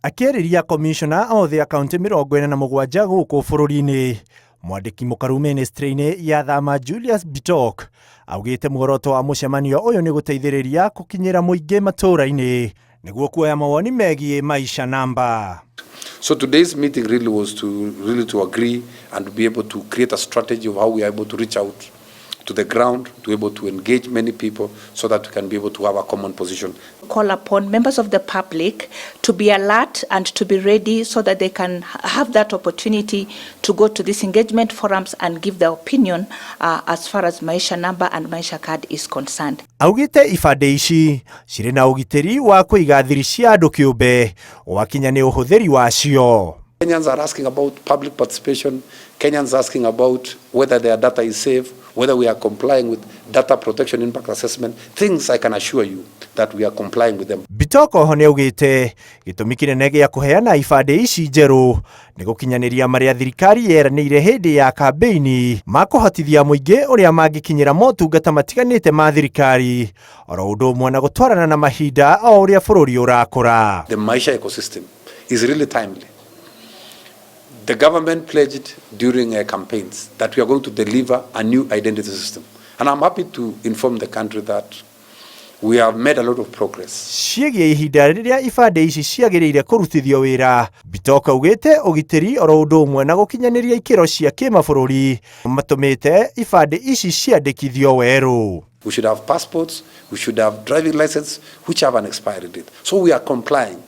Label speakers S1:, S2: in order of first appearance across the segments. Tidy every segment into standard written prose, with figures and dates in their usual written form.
S1: Akĩarĩria komishona othe a kaunti 47 gũkũ bũrũri-inĩ, mwandĩki mũkaru ministry-inĩ ya Thama Julius Bitok augĩte muoroto wa mũcemanio ũyũ nĩ gũteithĩrĩria gũkinyĩra mũingĩ matũũra-inĩ nĩguo kuoya mawoni megiĩ Maisha Namba.
S2: So today's meeting really was to agree and to be able to create a strategy of how we are able to reach out to the ground, to be able to engage many people so that we can be able to have a common position.
S3: Call upon members of the public to be alert and to be ready so that they can have that opportunity to go to these engagement forums and give their opinion as far as Maisha Namba and Maisha Card is concerned.
S1: Augite ibande ici cirĩ na ũgitĩri wa kũiga thiri cia andũ kĩũmbe wakinya nĩ ũhũthĩri wacio.
S2: Kenyans are asking about public participation. Kenyans are asking about whether their data is safe, whether we are complying with data protection impact assessment. Things I can assure you that we are complying with them.
S1: Bitoko ho nĩaugĩte gĩtũmi kĩnene gĩa kũheana ibande ici njerũ nĩ gũkinyanĩria marĩa thirikari yeranĩire hĩndĩ ya kambeini ma kũhotithia mũingĩ ũrĩa mangĩkinyĩra motungata matiganĩte ma thirikari oro ũndũ ũmwe na gũtwarana na mahinda o ũrĩa bũrũri ũrakũra.
S2: The Maisha ecosystem is really timely. The government pledged during campaigns that we are going to deliver a new identity system. And I'm happy to inform the country that we have made a lot of progress.
S1: Ciĩgiĩ ihinda rĩrĩa ibande ici ciagĩrĩire kũrutithio wĩra, Bitok augĩte ũgitĩri oro ũndũ ũmwe na gũkinyanĩria ikĩro cia kĩmabũrũri matũmĩte ibande ici ciandĩkithio werũ.
S2: We should have passports, we should have driving licenses which have an expiry date. So we are complying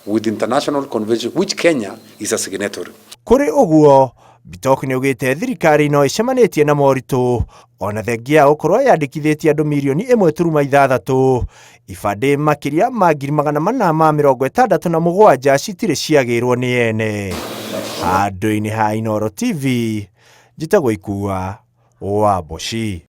S2: with international convention which Kenya is a signatory.
S1: Kũrĩ ũguo, Bitok nĩaugĩte thirikari no ĩcemanĩtie na moritũ ona thengia gũkorwo yandĩkithĩtie andũ milioni 1.6, ibande makĩria ma 467 citirĩ ciagĩrwo nĩ ene. Handũ-inĩ ha Inooro TV, njĩtagwo Ikua wa Boshi.